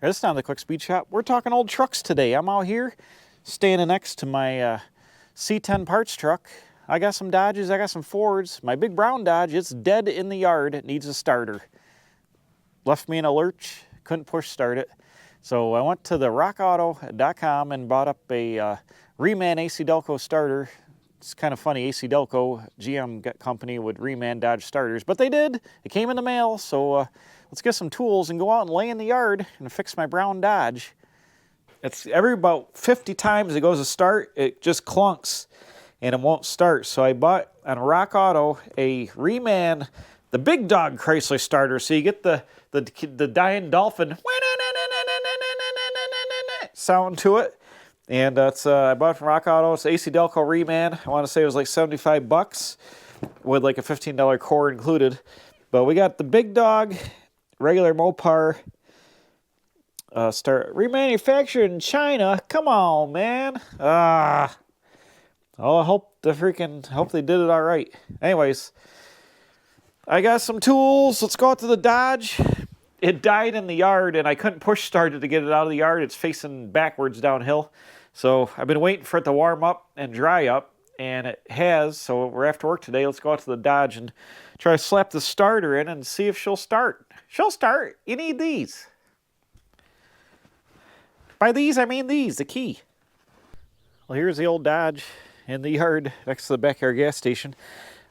This is not the Quick Speed Shop. We're talking old trucks today. I'm out here standing next to my C10 parts truck. I got some Dodges, I got some Fords. My big brown Dodge, it's dead in the yard. It needs a starter. Left me in a lurch, couldn't push start it. So I went to the rockauto.com and bought up a reman AC Delco starter. It's kind of funny, AC Delco, GM company would reman Dodge starters, but they did. It came in the mail, so let's get some tools and go out and lay in the yard and fix my brown Dodge. It's every about 50 times it goes to start, it just clunks and it won't start. So I bought on Rock Auto a reman, the big dog Chrysler starter. So you get the dying dolphin sound to it. And it's I bought it from Rock Auto. It's AC Delco reman. I want to say it was like 75 bucks with like a $15 core included. But we got the big dog, regular Mopar, start remanufactured in China. Come on, man. Oh, I hope they did it all right. Anyways, I got some tools. Let's go out to the Dodge. It died in the yard, and I couldn't push start it to get it out of the yard. It's facing backwards downhill. So I've been waiting for it to warm up and dry up, and it has. So we're after work today. Let's go out to the Dodge and try to slap the starter in and see if she'll start. She'll start. You need these. By these, I mean these, the key. Well, here's the old Dodge in the yard next to the backyard gas station.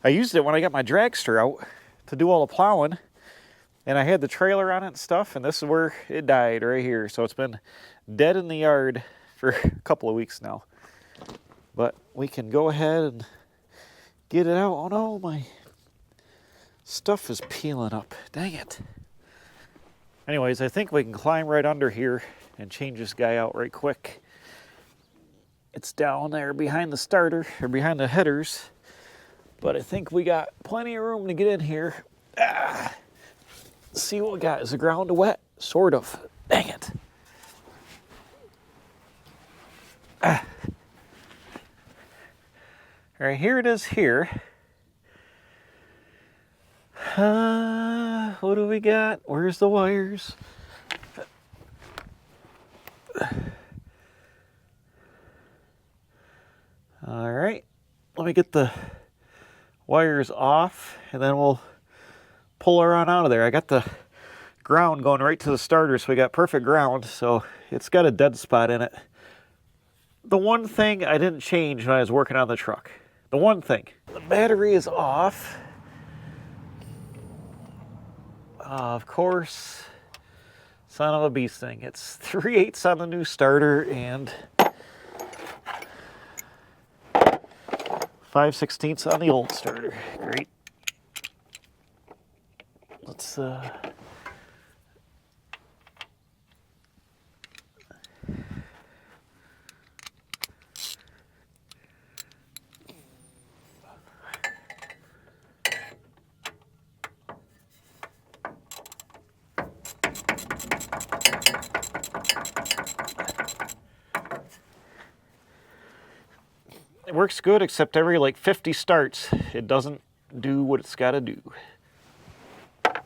I used it when I got my dragster out to do all the plowing, and I had the trailer on it and stuff, and this is where it died, right here. So it's been dead in the yard for a couple of weeks now. But we can go ahead and get it out. Oh no, my stuff is peeling up. Dang it. Anyways, I think we can climb right under here and change this guy out right quick. It's down there behind the starter, or behind the headers. But I think we got plenty of room to get in here. Let's see what we got. Is the ground wet? Sort of. Dang it. All right, here it is here. What do we got? Where's the wires? All right, let me get the wires off, and then we'll pull her on out of there. I got the ground going right to the starter, so we got perfect ground, so it's got a dead spot in it. The one thing I didn't change when I was working on the truck, the one thing, the battery is off. Of course, son of a beast thing. It's 3/8 on the new starter and 5/16 on the old starter. Great. Let's it works good, except every like 50 starts, it doesn't do what it's got to do. I'll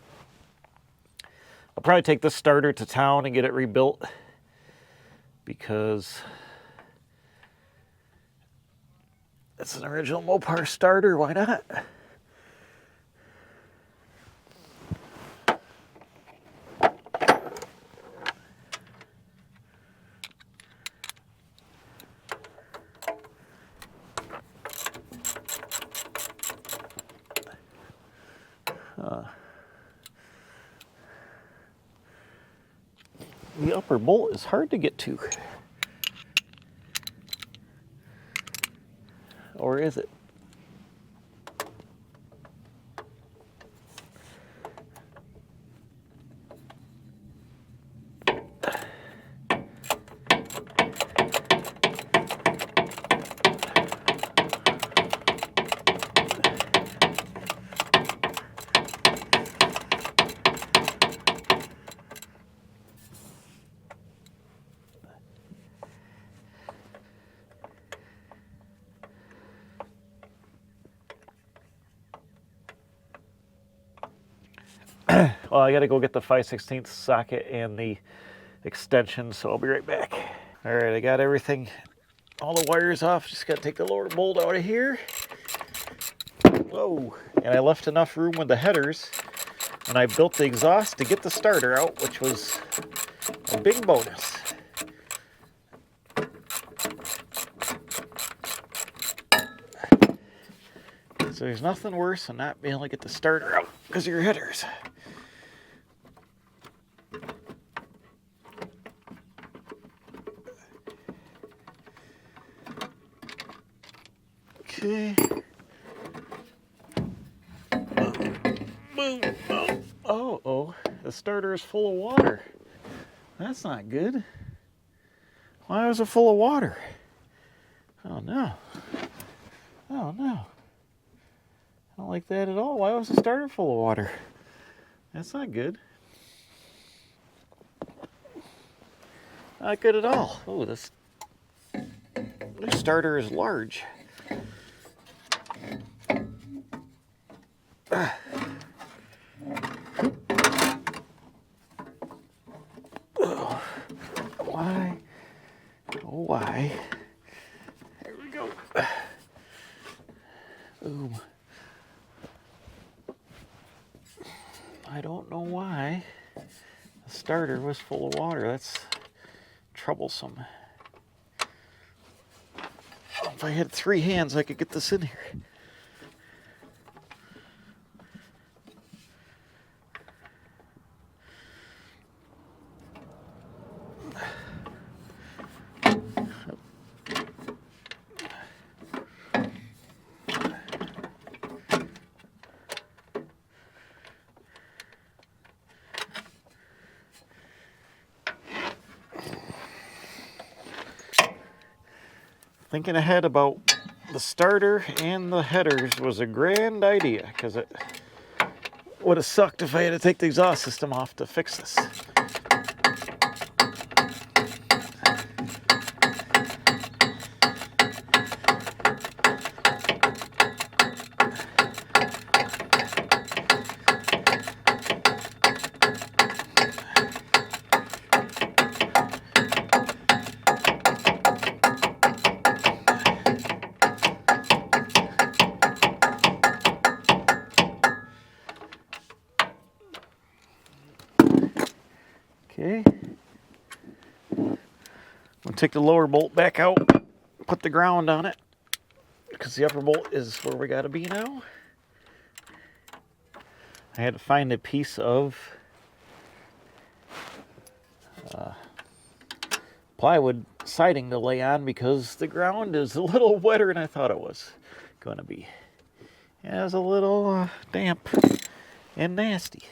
probably take this starter to town and get it rebuilt, because it's an original Mopar starter. Why not? The upper bolt is hard to get to. Or is it? Well, I gotta go get the 5/16 socket and the extension, so I'll be right back. All right, I got everything, all the wires off. Just got to take the lower bolt out of here. Whoa, and I left enough room with the headers, and I built the exhaust to get the starter out, which was a big bonus. So there's nothing worse than not being able to get the starter out because of your headers. Okay. Boom, boom. Oh, the starter is full of water. That's not good. Why was it full of water? Oh no. Oh no. I don't like that at all. Why was the starter full of water? That's not good. Not good at all. Oh, this starter is large. Why? Oh, why? There we go. Boom. I don't know why the starter was full of water. That's troublesome. If I had 3 hands, I could get this in here. Thinking ahead about the starter and the headers was a grand idea, because it would have sucked if I had to take the exhaust system off to fix this. Okay, I'm gonna take the lower bolt back out, put the ground on it, because the upper bolt is where we gotta be now. I had to find a piece of plywood siding to lay on because the ground is a little wetter than I thought it was gonna be. Yeah, it was a little damp and nasty.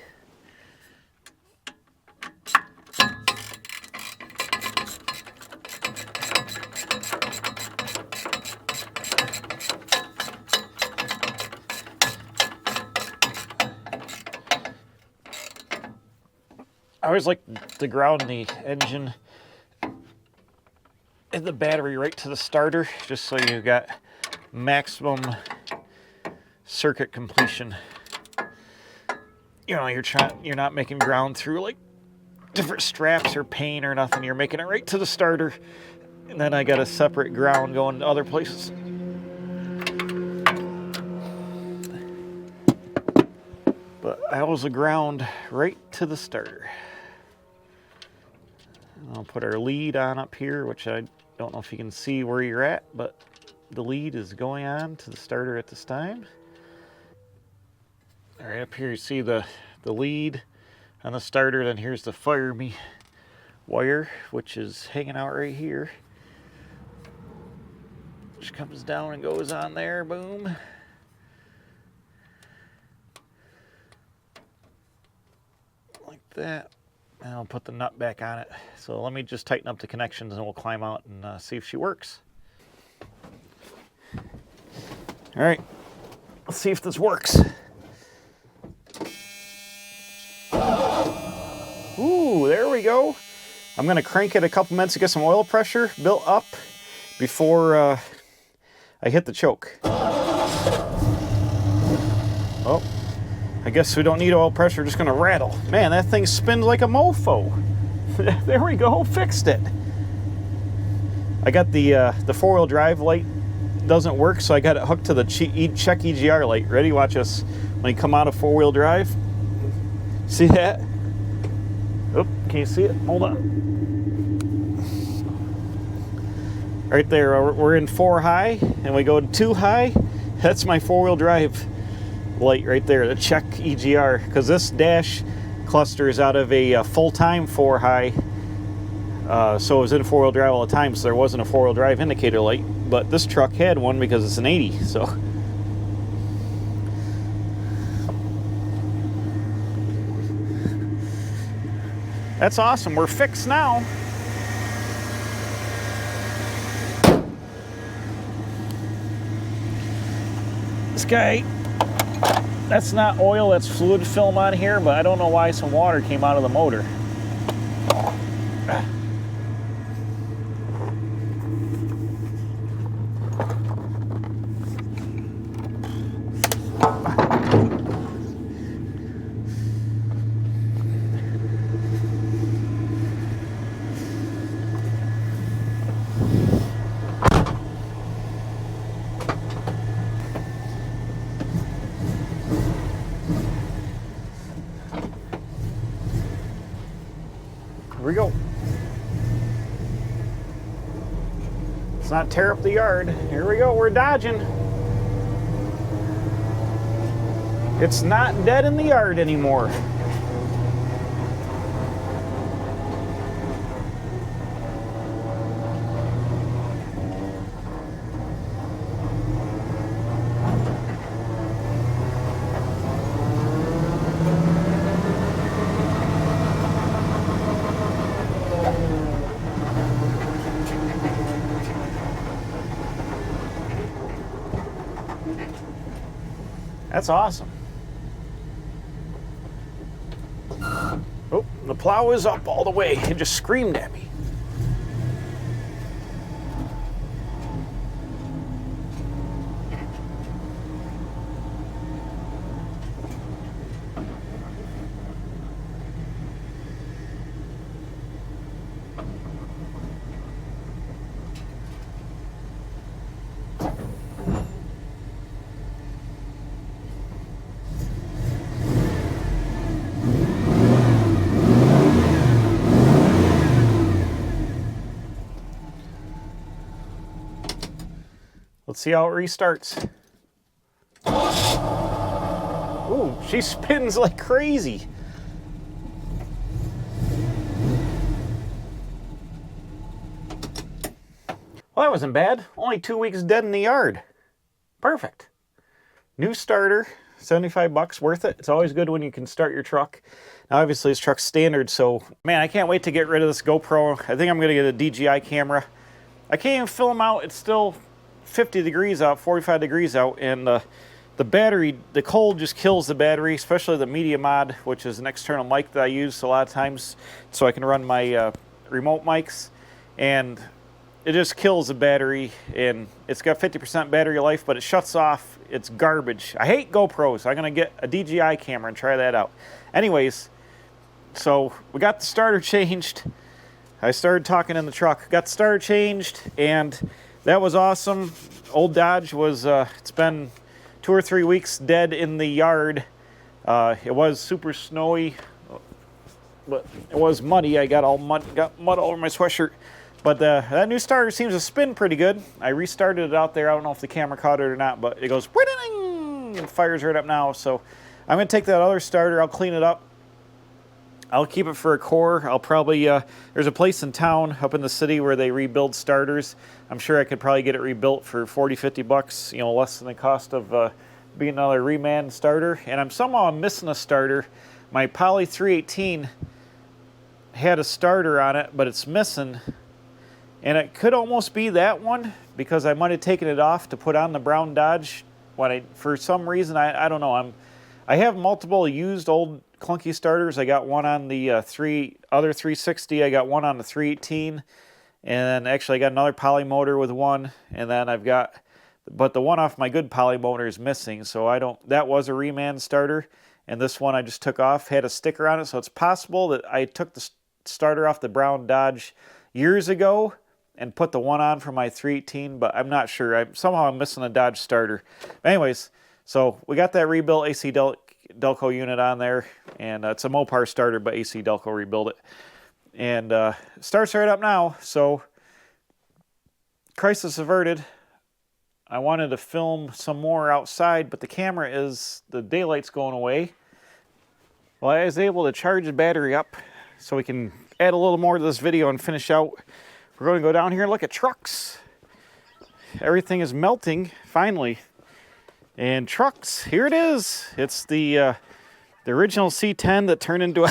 I always like to ground the engine and the battery right to the starter, just so you got maximum circuit completion. You know, you're not making ground through like different straps or paint or nothing. You're making it right to the starter, and then I got a separate ground going to other places. But I always ground right to the starter. I'll put our lead on up here, which I don't know if you can see where you're at, but the lead is going on to the starter at this time. All right, up here you see the lead on the starter, then here's the fire me wire, which is hanging out right here, which comes down and goes on there, boom. Like that. And I'll put the nut back on it. So let me just tighten up the connections and we'll climb out and see if she works. All right, let's see if this works. Ooh, there we go. I'm gonna crank it a couple minutes to get some oil pressure built up before I hit the choke. Oh. I guess we don't need oil pressure, just gonna rattle. Man, that thing spins like a mofo. There we go, fixed it. I got the four-wheel drive light doesn't work, so I got it hooked to the check EGR light. Ready? Watch us when you come out of four-wheel drive. See that? Oh, can you see it? Hold on. Right there, we're in 4 high, and we go to 2 high. That's my four-wheel drive light right there, the check EGR, because this dash cluster is out of a full-time 4 high. So it was in four-wheel drive all the time, so there wasn't a four-wheel drive indicator light. But this truck had one because it's an 80, so. That's awesome, we're fixed now. This guy, that's not oil, that's fluid film on here, but I don't know why some water came out of the motor. Here we go. Let's not tear up the yard. Here we go, we're dodging. It's not dead in the yard anymore. That's awesome. Oh, the plow is up all the way. It just screamed at me. Let's see how it restarts. Ooh, she spins like crazy. Well, that wasn't bad. Only 2 weeks dead in the yard. Perfect. New starter, 75 bucks, worth it. It's always good when you can start your truck. Now, obviously, this truck's standard, so man, I can't wait to get rid of this GoPro. I think I'm gonna get a DJI camera. I can't even film out. It's still 50 degrees out, 45 degrees out, and the battery, the cold just kills the battery, especially the media mod, which is an external mic that I use a lot of times so I can run my remote mics, and it just kills the battery, and it's got 50% battery life, but it shuts off. It's garbage. I hate GoPros. I'm gonna get a DJI camera and try that out. Anyways, so we got the starter changed. I started talking in the truck, got the starter changed, and that was awesome. Old Dodge was, it's been 2 or 3 weeks dead in the yard. It was super snowy, but it was muddy. I got mud all over my sweatshirt. But that new starter seems to spin pretty good. I restarted it out there. I don't know if the camera caught it or not, but it goes and fires right up now. So I'm gonna take that other starter, I'll clean it up. I'll keep it for a core. I'll probably, there's a place in town up in the city where they rebuild starters. I'm sure I could probably get it rebuilt for 40, 50 bucks, you know, less than the cost of being another reman starter. And I'm somehow missing a starter. My Poly 318 had a starter on it, but it's missing. And it could almost be that one because I might have taken it off to put on the brown Dodge when for some reason, I don't know. I have multiple used old clunky starters. I got one on the other 360. I got one on the 318. And actually I got another poly motor with one. And then I've got, but the one off my good poly motor is missing. So that was a reman starter. And this one I just took off, had a sticker on it. So it's possible that I took starter off the brown Dodge years ago and put the one on for my 318, but I'm not sure. Somehow I'm missing a Dodge starter. Anyways, so we got that rebuilt AC Delco unit on there, and it's a Mopar starter, but AC Delco rebuilt it. And starts right up now, so crisis averted. I wanted to film some more outside, but the daylight's going away. Well, I was able to charge the battery up so we can add a little more to this video and finish out. We're going to go down here and look at trucks. Everything is melting, finally. And trucks, here it is. It's the original C10 that turned into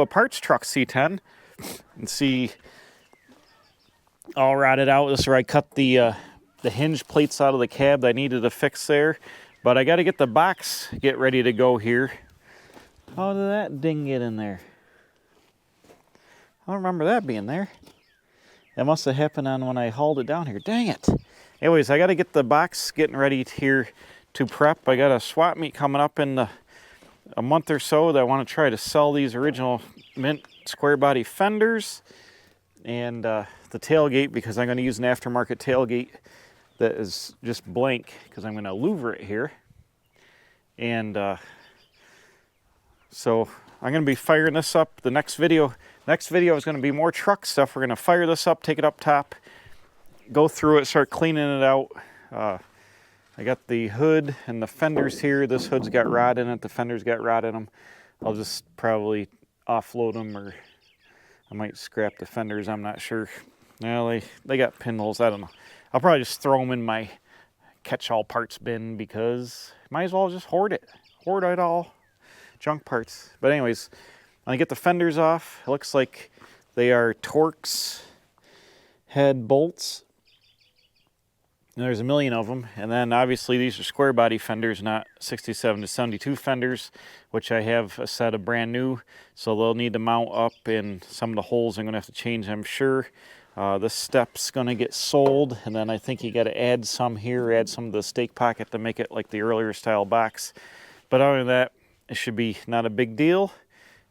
a parts truck C10. And see, all rotted out. This is where I cut the hinge plates out of the cab that I needed to fix there. But I got to get the box ready to go here. How did that ding get in there? I don't remember that being there. That must have happened on when I hauled it down here. Dang it. Anyways, I got to get the box getting ready here to prep. I got a swap meet coming up in a month or so that I want to try to sell these original mint square body fenders and the tailgate, because I'm going to use an aftermarket tailgate that is just blank because I'm going to louver it here. And so I'm going to be firing this up. The next video is going to be more truck stuff. We're going to fire this up, take it up top, go through it, start cleaning it out. I got the hood and the fenders here. This hood's got rot in it. The fenders got rot in them. I'll just probably offload them, or I might scrap the fenders. I'm not sure. Well, they got pinholes. I don't know. I'll probably just throw them in my catch-all parts bin, because might as well just hoard it. Hoard it all. Junk parts. But anyways, when I get the fenders off, it looks like they are Torx head bolts. And there's a million of them. And then obviously these are square body fenders, not 67 to 72 fenders, which I have a set of brand new. So they'll need to mount up, and some of the holes I'm going to have to change, I'm sure. This step's going to get sold, and then I think you got to add some here, add some of the stake pocket to make it like the earlier style box. But other than that, it should be not a big deal.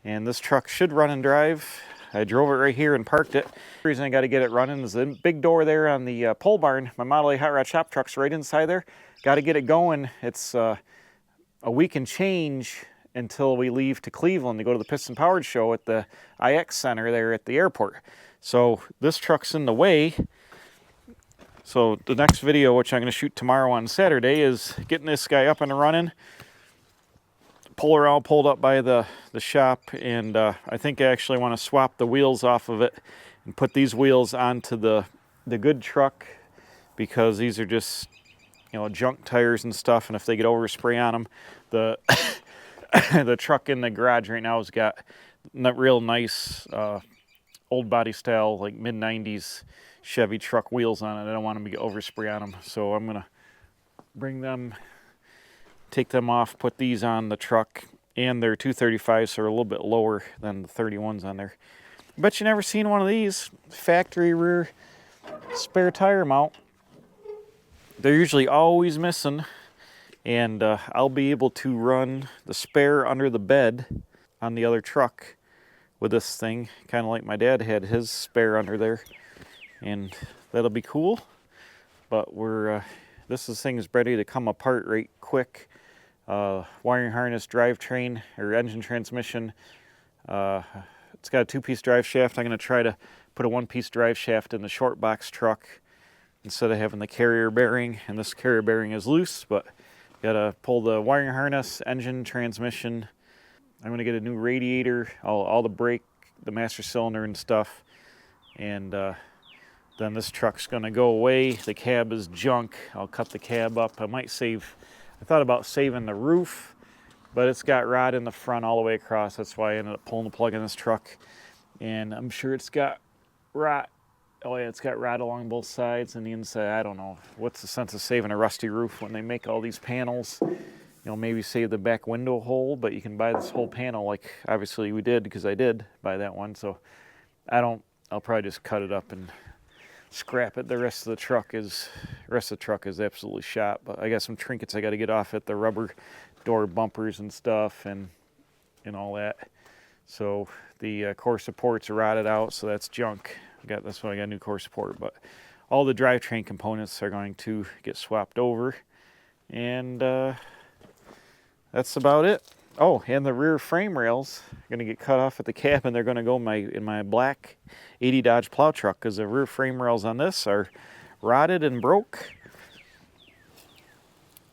And this truck should run and drive. I drove it right here and parked it. The reason I got to get it running is the big door there on the pole barn. My Model A Hot Rod Shop truck's right inside there. Got to get it going. It's a week and change until we leave to Cleveland to go to the Piston Powered show at the IX Center there at the airport. So this truck's in the way. So the next video, which I'm going to shoot tomorrow on Saturday, is getting this guy up and running. Pulled up by the shop, and I think I actually want to swap the wheels off of it and put these wheels onto the good truck, because these are just, junk tires and stuff, and if they get overspray on them, the truck in the garage right now has got real nice old body style, like mid-90s Chevy truck wheels on it. I don't want them to get overspray on them, so I'm gonna bring them, take them off, put these on the truck, and they're 235s, so they're a little bit lower than the 31s on there. I bet you never seen one of these factory rear spare tire mount. They're usually always missing, and I'll be able to run the spare under the bed on the other truck with this thing, kind of like my dad had his spare under there, and that'll be cool. But this thing is ready to come apart right quick. Wiring harness, drivetrain, or engine transmission. It's got a two-piece drive shaft. I'm going to try to put a one-piece drive shaft in the short box truck instead of having the carrier bearing. And this carrier bearing is loose, but got to pull the wiring harness, engine, transmission. I'm going to get a new radiator, all the brake, the master cylinder and stuff. And then this truck's going to go away. The cab is junk. I'll cut the cab up. I thought about saving the roof, but it's got rot in the front all the way across. That's why I ended up pulling the plug in this truck. And I'm sure it's got rot. Oh yeah, it's got rot along both sides and the inside. I don't know. What's the sense of saving a rusty roof when they make all these panels? Maybe save the back window hole, but you can buy this whole panel, like obviously we did, because I did buy that one. So I'll probably just cut it up and scrap it. The rest of the truck is absolutely shot, but I got some trinkets I got to get off it, the rubber door bumpers and stuff, and all that. So the core supports are rotted out, so that's junk. That's why I got a new core support, but all the drivetrain components are going to get swapped over, and that's about it. Oh, and the rear frame rails are going to get cut off at the cab, and they're going to go in my black 80 Dodge plow truck, because the rear frame rails on this are rotted and broke.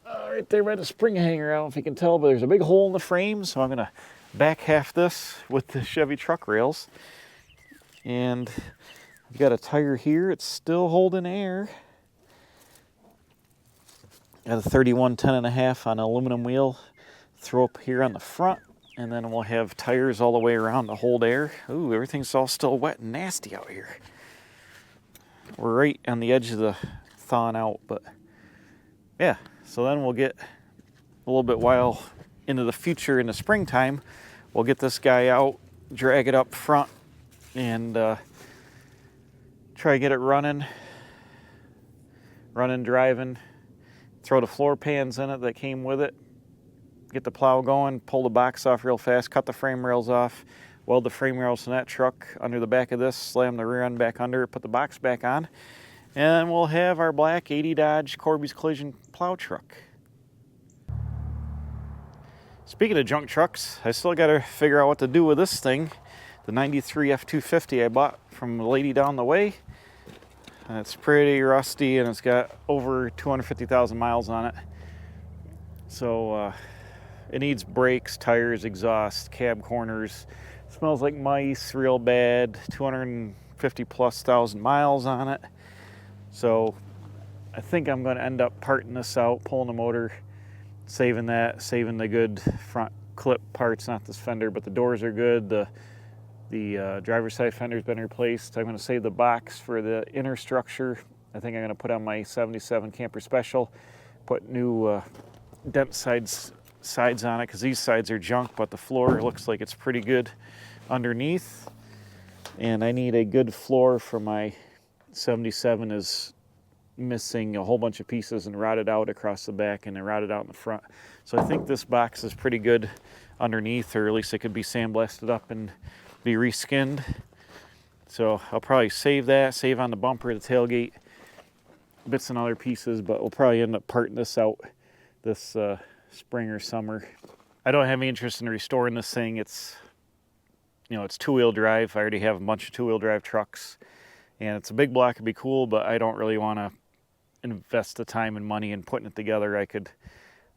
Right there by the spring hanger, I don't know if you can tell, but there's a big hole in the frame, so I'm going to back half this with the Chevy truck rails. And I've got a tire here, it's still holding air. Got a 31 10.5 on an aluminum wheel. Throw up here on the front, and then we'll have tires all the way around to hold air. Ooh, everything's all still wet and nasty out here. We're right on the edge of the thawing out, but yeah. So then we'll get a little bit while into the future in the springtime. We'll get this guy out, drag it up front, and try to get it running, driving. Throw the floor pans in it that came with it. Get the plow going, pull the box off real fast, cut the frame rails off, weld the frame rails in that truck under the back of this, slam the rear end back under, put the box back on, and we'll have our black 80 Dodge Corby's Collision plow truck. Speaking of junk trucks, I still got to figure out what to do with this thing. The 93 F250 I bought from a lady down the way. It's pretty rusty, and it's got over 250,000 miles on it. So it needs brakes, tires, exhaust, cab corners. It smells like mice real bad. 250,000+ miles on it. So I think I'm going to end up parting this out, pulling the motor, saving the good front clip parts, not this fender, but the doors are good. The driver's side fender's been replaced. I'm going to save the box for the inner structure. I think I'm going to put on my 77 Camper Special, put new dent sides on it, because these sides are junk, but the floor looks like it's pretty good underneath. And I need a good floor for my 77 is missing a whole bunch of pieces and rotted out across the back and rotted out in the front. So I think this box is pretty good underneath, or at least it could be sandblasted up and be reskinned. So I'll probably save on the bumper, the tailgate, bits and other pieces, but we'll probably end up parting this out this spring or summer. I don't have any interest in restoring this thing. It's two-wheel drive. I already have a bunch of two-wheel drive trucks, and it's a big block. It'd be cool, but I don't really want to invest the time and money in putting it together.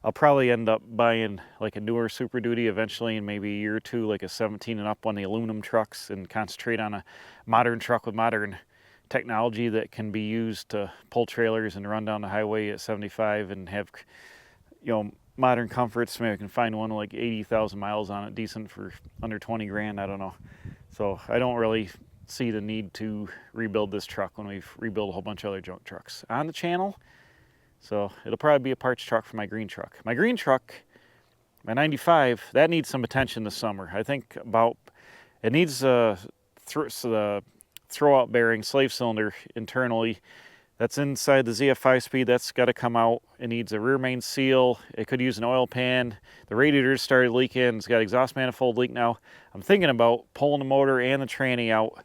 I'll probably end up buying like a newer Super Duty eventually, in maybe a year or two, like a 17 and up on the aluminum trucks, and concentrate on a modern truck with modern technology that can be used to pull trailers and run down the highway at 75 and have, modern comforts. Maybe I can find one with like 80,000 miles on it, decent for under 20 grand, I don't know. So I don't really see the need to rebuild this truck when we've rebuilt a whole bunch of other junk trucks on the channel. So it'll probably be a parts truck for my green truck. My green truck, my 95, that needs some attention this summer. I think it needs the throwout bearing, slave cylinder internally. That's inside the ZF 5-speed. That's got to come out. It needs a rear main seal. It could use an oil pan. The radiator's started leaking. It's got exhaust manifold leak now. I'm thinking about pulling the motor and the tranny out,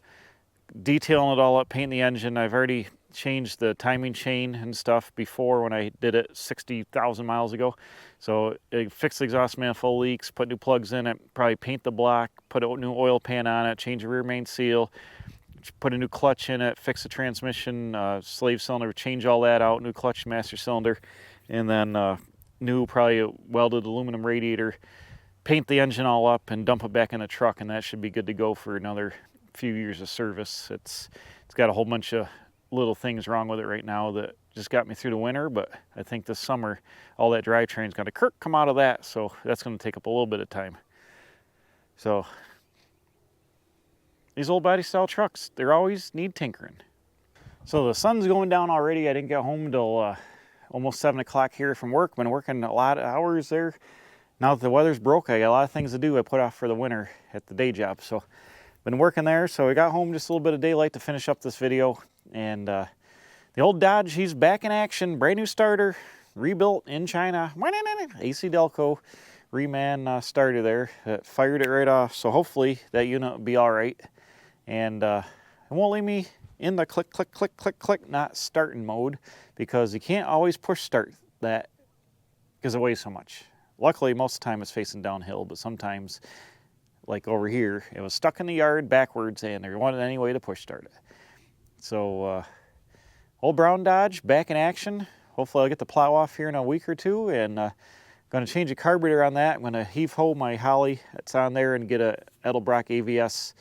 detailing it all up, painting the engine. I've already changed the timing chain and stuff before when I did it 60,000 miles ago. So it fixed the exhaust manifold leaks, put new plugs in it, probably paint the block, put a new oil pan on it, change the rear main seal, put a new clutch in it, fix the transmission, slave cylinder, change all that out, new clutch, master cylinder, and then new probably welded aluminum radiator, paint the engine all up and dump it back in the truck, and that should be good to go for another few years of service. It's got a whole bunch of little things wrong with it right now that just got me through the winter, but I think this summer all that drivetrain's got to come out of that, so that's going to take up a little bit of time. So these old body style trucks, they always need tinkering. So the sun's going down already. I didn't get home till almost 7 o'clock here from work. Been working a lot of hours there. Now that the weather's broke, I got a lot of things to do. I put off for the winter at the day job. So been working there. So I got home just a little bit of daylight to finish up this video. And the old Dodge, he's back in action. Brand new starter, rebuilt in China. AC Delco, reman starter there. It fired it right off, so hopefully that unit will be all right. And it won't leave me in the click, click, click, click, click, not starting mode, because you can't always push start that because it weighs so much. Luckily, most of the time it's facing downhill, but sometimes, like over here, it was stuck in the yard backwards and there wasn't any way to push start it. So, old brown Dodge back in action. Hopefully I'll get the plow off here in a week or two, and going to change the carburetor on that. I'm going to heave-ho my Holly that's on there and get a Edelbrock AVS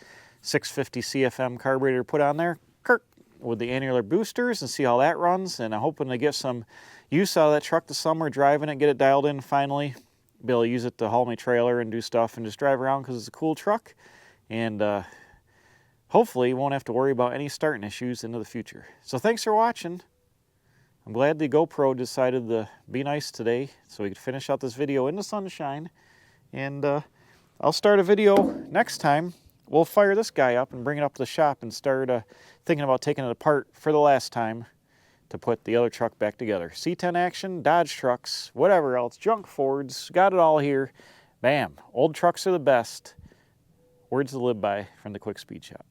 650 CFM carburetor put on there, with the annular boosters, and see how that runs. And I'm hoping to get some use out of that truck this summer, driving it, get it dialed in finally, be able to use it to haul my trailer and do stuff and just drive around because it's a cool truck. And hopefully won't have to worry about any starting issues into the future. So thanks for watching. I'm glad the GoPro decided to be nice today so we could finish out this video in the sunshine. And I'll start a video next time. We'll fire this guy up and bring it up to the shop and start thinking about taking it apart for the last time to put the other truck back together. C10 action, Dodge trucks, whatever else, junk Fords, got it all here. Bam, old trucks are the best. Words to live by from the Quick Speed Shop.